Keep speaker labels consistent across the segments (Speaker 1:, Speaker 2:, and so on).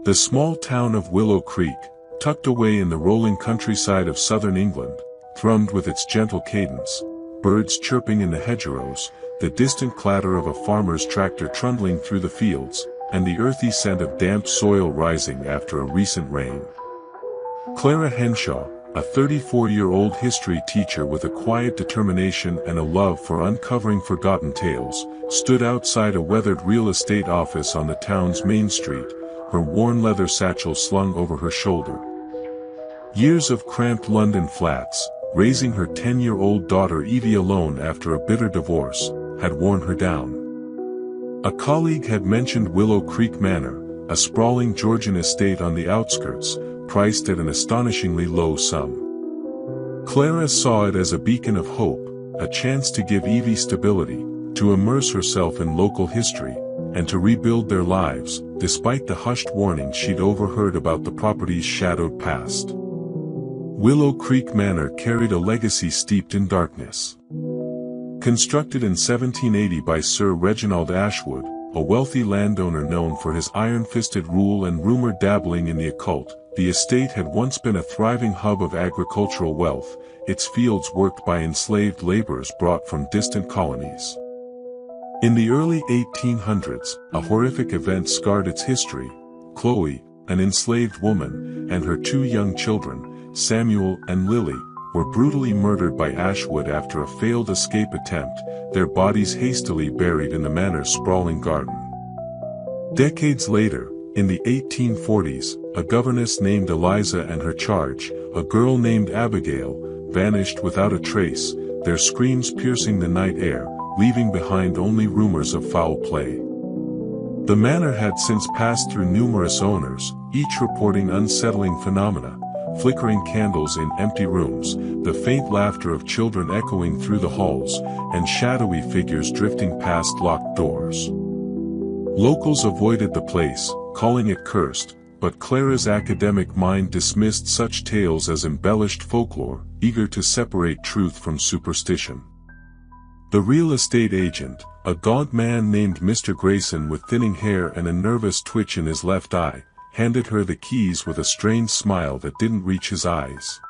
Speaker 1: The small town of Willow Creek, tucked away in the rolling countryside of southern England, thrummed with its gentle cadence, birds chirping in the hedgerows, the distant clatter of a farmer's tractor trundling through the fields, and the earthy scent of damp soil rising after a recent rain. Clara Henshaw, a 34-year-old history teacher with a quiet determination and a love for uncovering forgotten tales, stood outside a weathered real estate office on the town's main street, her worn leather satchel slung over her shoulder. Years of cramped London flats, raising her 10-year-old daughter Evie alone after a bitter divorce, had worn her down. A colleague had mentioned Willow Creek Manor, a sprawling Georgian estate on the outskirts, priced at an astonishingly low sum. Clara saw it as a beacon of hope, a chance to give Evie stability, to immerse herself in local history, and to rebuild their lives, despite the hushed warnings she'd overheard about the property's shadowed past. Willow Creek Manor carried a legacy steeped in darkness. Constructed in 1780 by Sir Reginald Ashwood, a wealthy landowner known for his iron-fisted rule and rumored dabbling in the occult, the estate had once been a thriving hub of agricultural wealth, its fields worked by enslaved laborers brought from distant colonies. In the early 1800s, a horrific event scarred its history. Chloe, an enslaved woman, and her two young children, Samuel and Lily, were brutally murdered by Ashwood after a failed escape attempt, their bodies hastily buried in the manor's sprawling garden. Decades later, in the 1840s, a governess named Eliza and her charge, a girl named Abigail, vanished without a trace, their screams piercing the night air, leaving behind only rumors of foul play. The manor had since passed through numerous owners, each reporting unsettling phenomena: flickering candles in empty rooms, the faint laughter of children echoing through the halls, and shadowy figures drifting past locked doors. Locals avoided the place, calling it cursed, but Clara's academic mind dismissed such tales as embellished folklore, eager to separate truth from superstition. The real estate agent, a gaunt man named Mr. Grayson with thinning hair and a nervous twitch in his left eye, handed her the keys with a strange smile that didn't reach his eyes.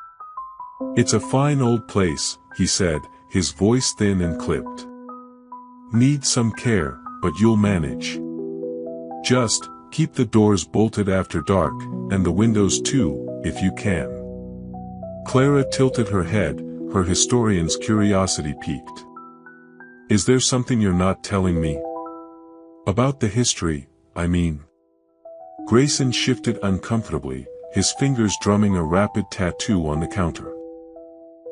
Speaker 1: "It's a fine old place," he said, his voice thin and clipped. "Needs some care, but you'll manage. Just keep the doors bolted after dark, and the windows too, if you can." Clara tilted her head, her historian's curiosity piqued. "Is there something you're not telling me? About the history, I mean." Grayson shifted uncomfortably, his fingers drumming a rapid tattoo on the counter.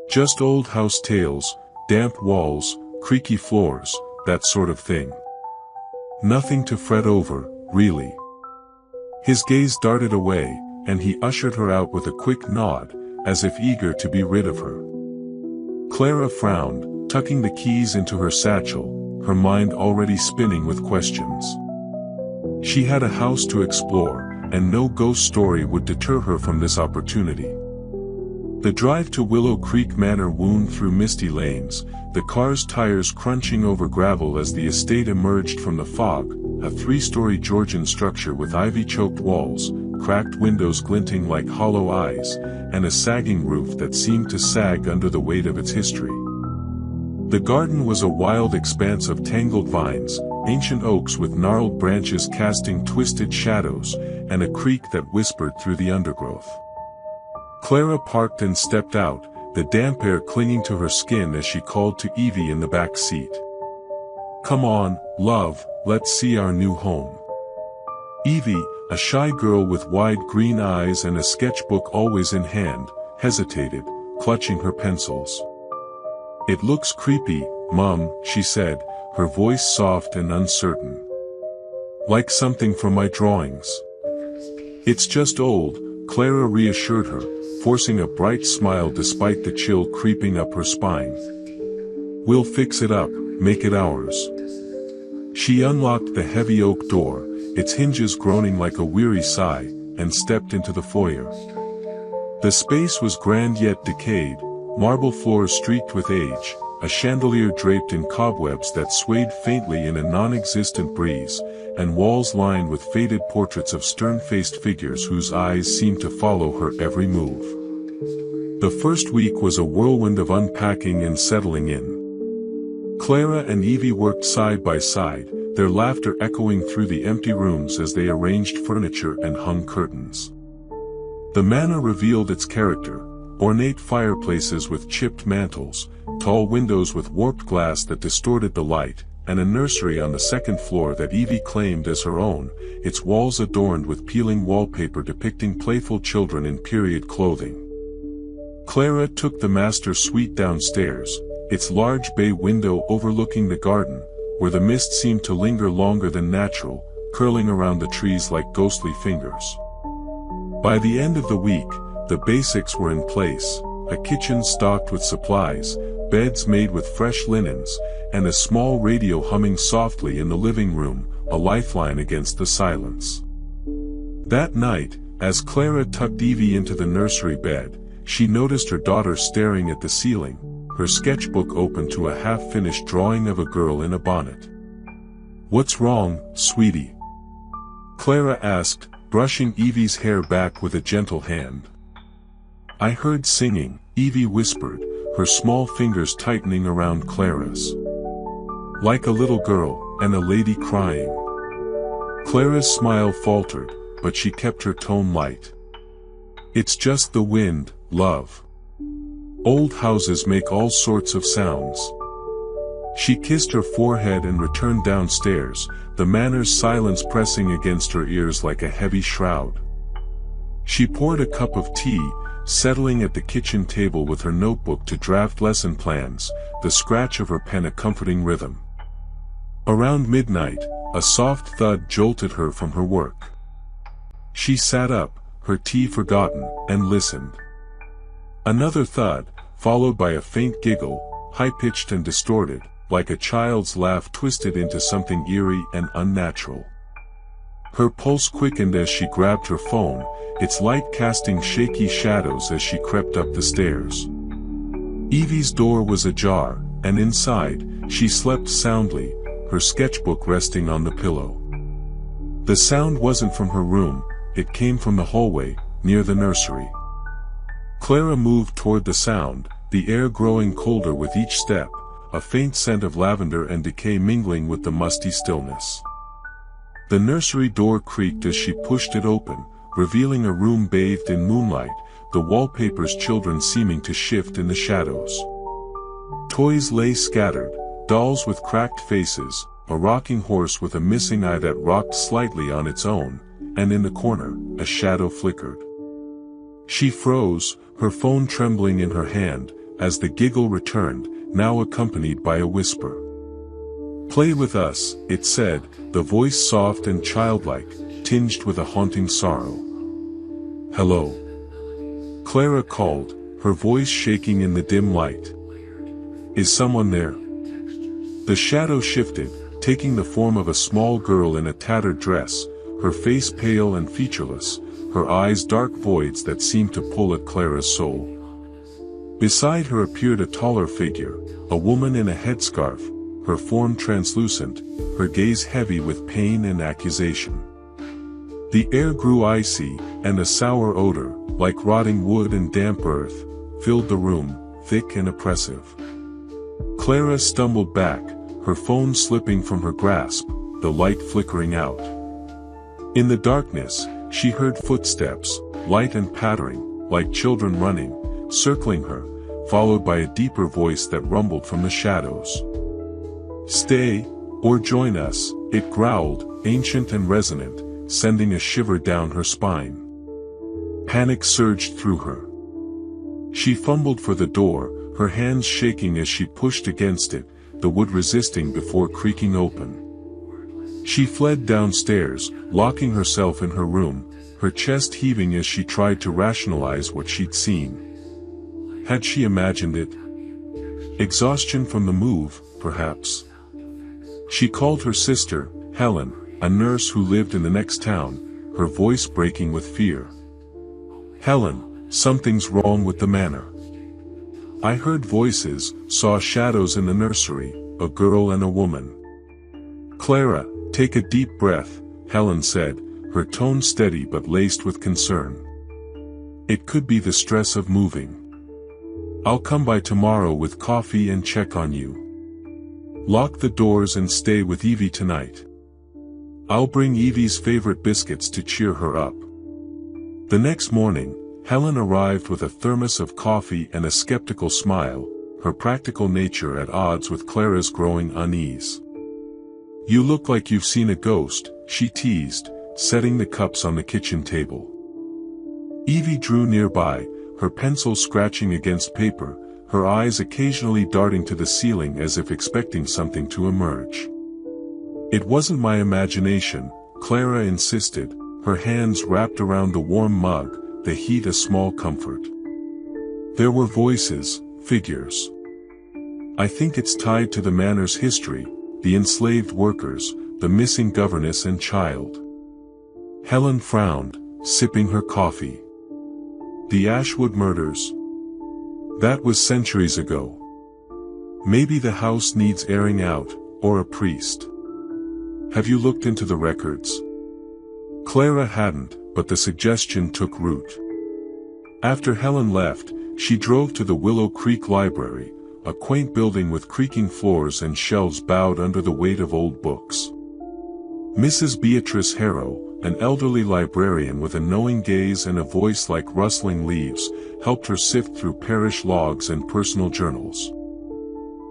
Speaker 1: "Just old house tales, damp walls, creaky floors, that sort of thing. Nothing to fret over, really." His gaze darted away, and he ushered her out with a quick nod, as if eager to be rid of her. Clara frowned, tucking the keys into her satchel, her mind already spinning with questions. She had a house to explore, and no ghost story would deter her from this opportunity. The drive to Willow Creek Manor wound through misty lanes, the car's tires crunching over gravel as the estate emerged from the fog, a three-story Georgian structure with ivy-choked walls, cracked windows glinting like hollow eyes, and a sagging roof that seemed to sag under the weight of its history. The garden was a wild expanse of tangled vines, ancient oaks with gnarled branches casting twisted shadows, and a creek that whispered through the undergrowth. Clara parked and stepped out, the damp air clinging to her skin as she called to Evie in the back seat. "Come on, love, let's see our new home." Evie, a shy girl with wide green eyes and a sketchbook always in hand, hesitated, clutching her pencils. "It looks creepy, Mum," she said, her voice soft and uncertain. "Like something from my drawings." "It's just old," Clara reassured her, forcing a bright smile despite the chill creeping up her spine. "We'll fix it up, make it ours." She unlocked the heavy oak door, its hinges groaning like a weary sigh, and stepped into the foyer. The space was grand yet decayed, marble floors streaked with age, a chandelier draped in cobwebs that swayed faintly in a non-existent breeze, and walls lined with faded portraits of stern-faced figures whose eyes seemed to follow her every move. The first week was a whirlwind of unpacking and settling in. Clara and Evie worked side by side, their laughter echoing through the empty rooms as they arranged furniture and hung curtains. The manor revealed its character: ornate fireplaces with chipped mantels, tall windows with warped glass that distorted the light, and a nursery on the second floor that Evie claimed as her own, its walls adorned with peeling wallpaper depicting playful children in period clothing. Clara took the master suite downstairs, its large bay window overlooking the garden, where the mist seemed to linger longer than natural, curling around the trees like ghostly fingers. By the end of the week, the basics were in place: a kitchen stocked with supplies, beds made with fresh linens, and a small radio humming softly in the living room, a lifeline against the silence. That night, as Clara tucked Evie into the nursery bed, she noticed her daughter staring at the ceiling, her sketchbook open to a half-finished drawing of a girl in a bonnet. "What's wrong, sweetie?" Clara asked, brushing Evie's hair back with a gentle hand. "I heard singing," Evie whispered, her small fingers tightening around Clara's. "Like a little girl, and a lady crying." Clara's smile faltered, but she kept her tone light. "It's just the wind, love. Old houses make all sorts of sounds." She kissed her forehead and returned downstairs, the manor's silence pressing against her ears like a heavy shroud. She poured a cup of tea, settling at the kitchen table with her notebook to draft lesson plans, the scratch of her pen a comforting rhythm. Around midnight, a soft thud jolted her from her work. She sat up, her tea forgotten, and listened. Another thud, followed by a faint giggle, high-pitched and distorted, like a child's laugh twisted into something eerie and unnatural. Her pulse quickened as she grabbed her phone, its light casting shaky shadows as she crept up the stairs. Evie's door was ajar, and inside, she slept soundly, her sketchbook resting on the pillow. The sound wasn't from her room, it came from the hallway, near the nursery. Clara moved toward the sound, the air growing colder with each step, a faint scent of lavender and decay mingling with the musty stillness. The nursery door creaked as she pushed it open, revealing a room bathed in moonlight, the wallpaper's children seeming to shift in the shadows. Toys lay scattered, dolls with cracked faces, a rocking horse with a missing eye that rocked slightly on its own, and in the corner, a shadow flickered. She froze, her phone trembling in her hand, as the giggle returned, now accompanied by a whisper. "Play with us," it said, the voice soft and childlike, tinged with a haunting sorrow. "Hello?" Clara called, her voice shaking in the dim light. "Is someone there?" The shadow shifted, taking the form of a small girl in a tattered dress, her face pale and featureless, her eyes dark voids that seemed to pull at Clara's soul. Beside her appeared a taller figure, a woman in a headscarf, her form translucent, her gaze heavy with pain and accusation. The air grew icy, and a sour odor, like rotting wood and damp earth, filled the room, thick and oppressive. Clara stumbled back, her phone slipping from her grasp, the light flickering out. In the darkness, she heard footsteps, light and pattering, like children running, circling her, followed by a deeper voice that rumbled from the shadows. "Stay, or join us," it growled, ancient and resonant, sending a shiver down her spine. Panic surged through her. She fumbled for the door, her hands shaking as she pushed against it, the wood resisting before creaking open. She fled downstairs, locking herself in her room, her chest heaving as she tried to rationalize what she'd seen. Had she imagined it? Exhaustion from the move, perhaps. She called her sister, Helen, a nurse who lived in the next town, her voice breaking with fear. "Helen, something's wrong with the manor. I heard voices, saw shadows in the nursery, a girl and a woman." "Clara," Take a deep breath, Helen said, her tone steady but laced with concern. It could be the stress of moving. I'll come by tomorrow with coffee and check on you. Lock the doors and stay with Evie tonight. I'll bring Evie's favorite biscuits to cheer her up. The next morning, Helen arrived with a thermos of coffee and a skeptical smile, her practical nature at odds with Clara's growing unease. You look like you've seen a ghost, she teased, setting the cups on the kitchen table. Evie drew nearby, her pencil scratching against paper, her eyes occasionally darting to the ceiling as if expecting something to emerge. It wasn't my imagination, Clara insisted, her hands wrapped around the warm mug, the heat a small comfort. There were voices, figures. I think it's tied to the manor's history, the enslaved workers, the missing governess and child. Helen frowned, sipping her coffee. The Ashwood murders? That was centuries ago. Maybe the house needs airing out, or a priest. Have you looked into the records? Clara hadn't, but the suggestion took root. After Helen left, she drove to the Willow Creek Library, a quaint building with creaking floors and shelves bowed under the weight of old books. Mrs. Beatrice Harrow, an elderly librarian with a knowing gaze and a voice like rustling leaves, helped her sift through parish logs and personal journals.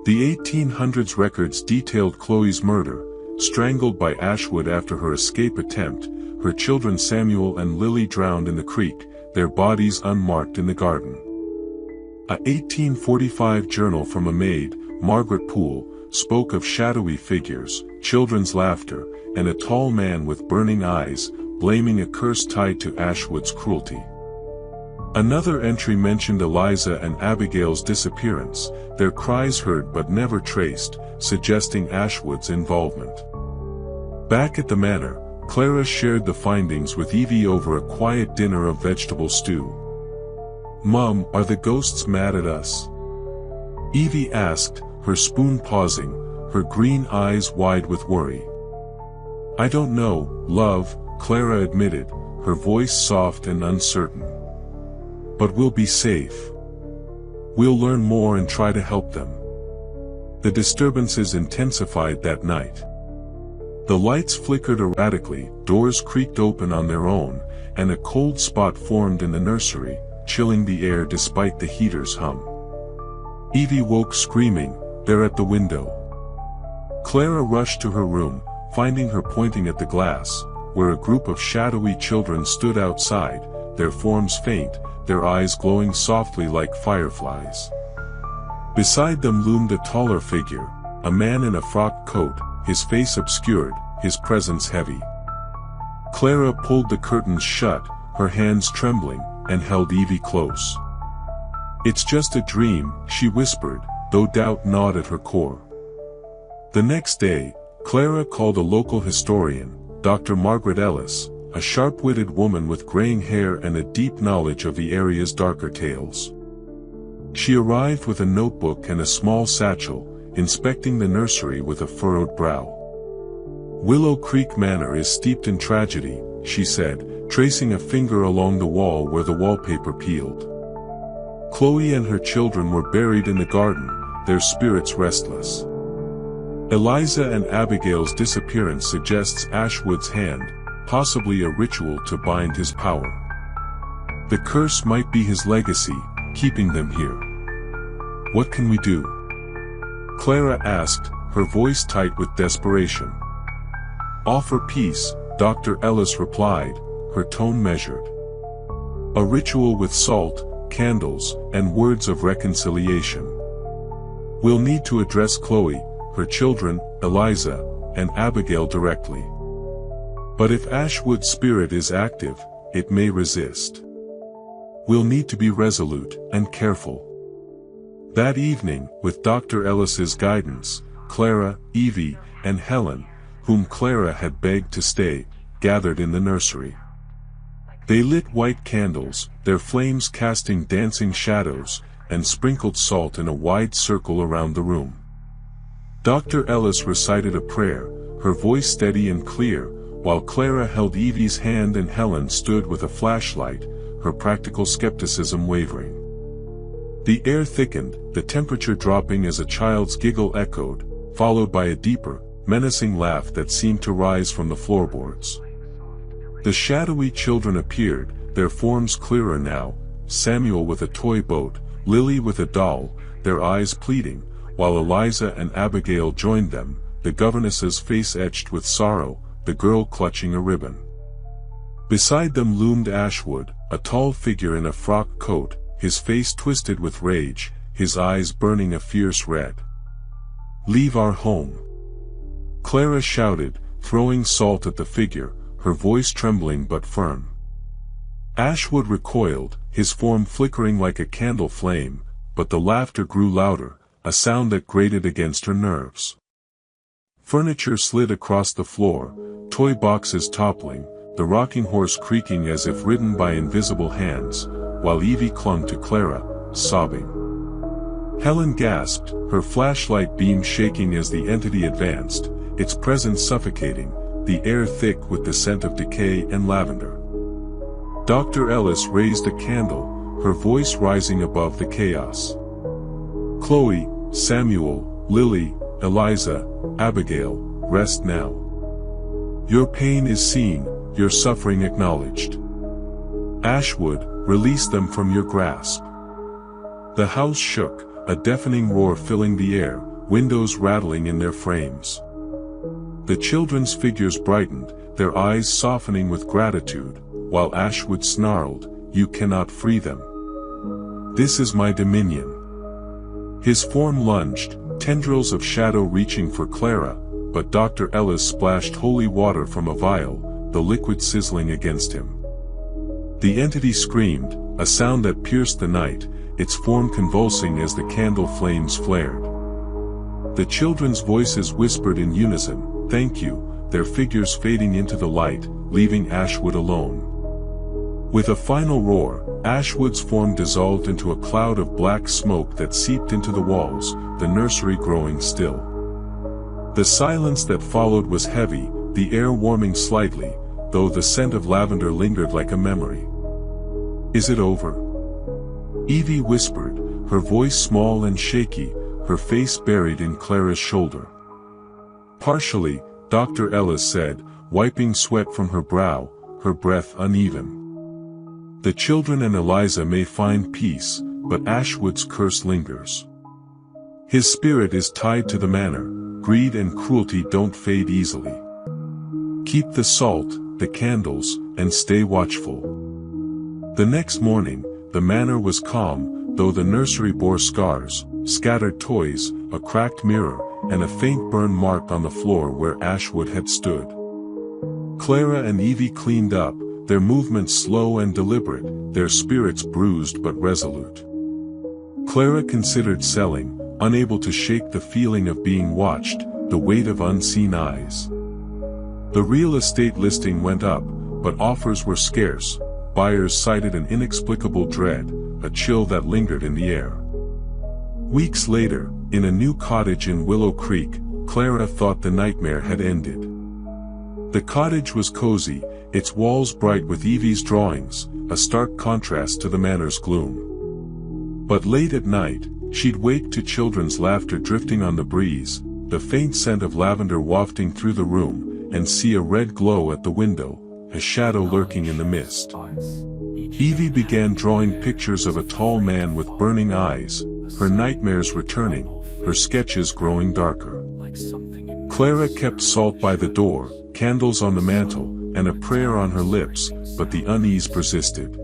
Speaker 1: The 1800s records detailed Chloe's murder, strangled by Ashwood after her escape attempt, her children Samuel and Lily drowned in the creek, their bodies unmarked in the garden. A 1845 journal from a maid, Margaret Poole, spoke of shadowy figures, children's laughter, and a tall man with burning eyes, blaming a curse tied to Ashwood's cruelty. Another entry mentioned Eliza and Abigail's disappearance, their cries heard but never traced, suggesting Ashwood's involvement. Back at the manor, Clara shared the findings with Evie over a quiet dinner of vegetable stew. Mum, are the ghosts mad at us? Evie asked, her spoon pausing, her green eyes wide with worry. I don't know, love, Clara admitted, her voice soft and uncertain. But we'll be safe. We'll learn more and try to help them. The disturbances intensified that night. The lights flickered erratically, doors creaked open on their own, and a cold spot formed in the nursery, chilling the air despite the heater's hum. Evie woke screaming, "They're at the window." Clara rushed to her room, finding her pointing at the glass, where a group of shadowy children stood outside, their forms faint, their eyes glowing softly like fireflies. Beside them loomed a taller figure, a man in a frock coat, his face obscured, his presence heavy. Clara pulled the curtains shut, her hands trembling, and held Evie close. "It's just a dream," she whispered, though doubt gnawed at her core. The next day, Clara called a local historian, Dr. Margaret Ellis, a sharp-witted woman with graying hair and a deep knowledge of the area's darker tales. She arrived with a notebook and a small satchel, inspecting the nursery with a furrowed brow. "Willow Creek Manor is steeped in tragedy," she said, tracing a finger along the wall where the wallpaper peeled. Chloe and her children were buried in the garden, their spirits restless. Eliza and Abigail's disappearance suggests Ashwood's hand, possibly a ritual to bind his power. The curse might be his legacy, keeping them here. What can we do? Clara asked, her voice tight with desperation. Offer peace, Dr. Ellis replied, her tone measured. A ritual with salt, candles, and words of reconciliation. We'll need to address Chloe, her children, Eliza, and Abigail directly. But if Ashwood's spirit is active, it may resist. We'll need to be resolute and careful. That evening, with Dr. Ellis's guidance, Clara, Evie, and Helen, whom Clara had begged to stay, gathered in the nursery. They lit white candles, their flames casting dancing shadows, and sprinkled salt in a wide circle around the room. Dr. Ellis recited a prayer, her voice steady and clear, while Clara held Evie's hand and Helen stood with a flashlight, her practical skepticism wavering. The air thickened, the temperature dropping as a child's giggle echoed, followed by a deeper, menacing laugh that seemed to rise from the floorboards. The shadowy children appeared, their forms clearer now, Samuel with a toy boat, Lily with a doll, their eyes pleading, while Eliza and Abigail joined them, the governess's face etched with sorrow, the girl clutching a ribbon. Beside them loomed Ashwood, a tall figure in a frock coat, his face twisted with rage, his eyes burning a fierce red. "Leave our home!" Clara shouted, throwing salt at the figure, her voice trembling but firm. Ashwood recoiled, his form flickering like a candle flame, but the laughter grew louder, a sound that grated against her nerves. Furniture slid across the floor, toy boxes toppling, the rocking horse creaking as if ridden by invisible hands, while Evie clung to Clara, sobbing. Helen gasped, her flashlight beam shaking as the entity advanced, its presence suffocating, the air thick with the scent of decay and lavender. Dr. Ellis raised a candle, her voice rising above the chaos. "Chloe, Samuel, Lily, Eliza, Abigail, rest now. Your pain is seen, your suffering acknowledged. Ashwood, release them from your grasp." The house shook, a deafening roar filling the air, windows rattling in their frames. The children's figures brightened, their eyes softening with gratitude, while Ashwood snarled, "You cannot free them. This is my dominion." His form lunged, tendrils of shadow reaching for Clara, but Dr. Ellis splashed holy water from a vial, the liquid sizzling against him. The entity screamed, a sound that pierced the night, its form convulsing as the candle flames flared. The children's voices whispered in unison, "Thank you," their figures fading into the light, leaving Ashwood alone. With a final roar, Ashwood's form dissolved into a cloud of black smoke that seeped into the walls, the nursery growing still. The silence that followed was heavy, the air warming slightly, though the scent of lavender lingered like a memory. "Is it over?" Evie whispered, her voice small and shaky, her face buried in Clara's shoulder. "Partially," Dr. Ellis said, wiping sweat from her brow, her breath uneven. "The children and Eliza may find peace, but Ashwood's curse lingers. His spirit is tied to the manor, greed and cruelty don't fade easily. Keep the salt, the candles, and stay watchful." The next morning, the manor was calm, though the nursery bore scars, scattered toys, a cracked mirror, and a faint burn mark on the floor where Ashwood had stood. Clara and Evie cleaned up, their movements slow and deliberate, their spirits bruised but resolute. Clara considered selling, unable to shake the feeling of being watched, the weight of unseen eyes. The real estate listing went up, but offers were scarce, buyers cited an inexplicable dread, a chill that lingered in the air. Weeks later, in a new cottage in Willow Creek, Clara thought the nightmare had ended. The cottage was cozy, its walls bright with Evie's drawings, a stark contrast to the manor's gloom. But late at night, she'd wake to children's laughter drifting on the breeze, the faint scent of lavender wafting through the room, and see a red glow at the window, a shadow lurking in the mist. Evie began drawing pictures of a tall man with burning eyes, her nightmares returning, her sketches growing darker. Clara kept salt by the door, candles on the mantel, and a prayer on her lips, but the unease persisted.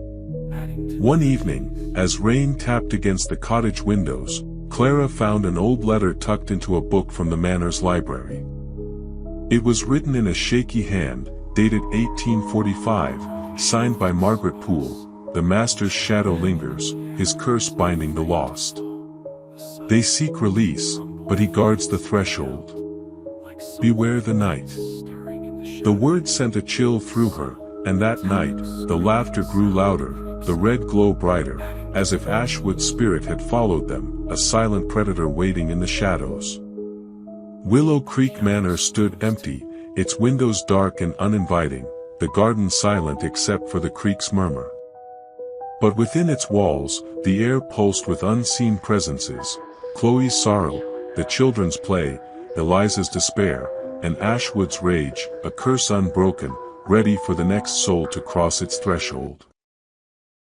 Speaker 1: One evening, as rain tapped against the cottage windows, Clara found an old letter tucked into a book from the manor's library. It was written in a shaky hand, dated 1845, signed by Margaret Poole. "The master's shadow lingers, his curse binding the lost. They seek release, but he guards the threshold. Beware the night." The words sent a chill through her, and that night, the laughter grew louder, the red glow brighter, as if Ashwood's spirit had followed them, a silent predator waiting in the shadows. Willow Creek Manor stood empty, its windows dark and uninviting, the garden silent except for the creek's murmur. But within its walls, the air pulsed with unseen presences, Chloe's sorrow, the children's play, Eliza's despair, and Ashwood's rage, a curse unbroken, ready for the next soul to cross its threshold.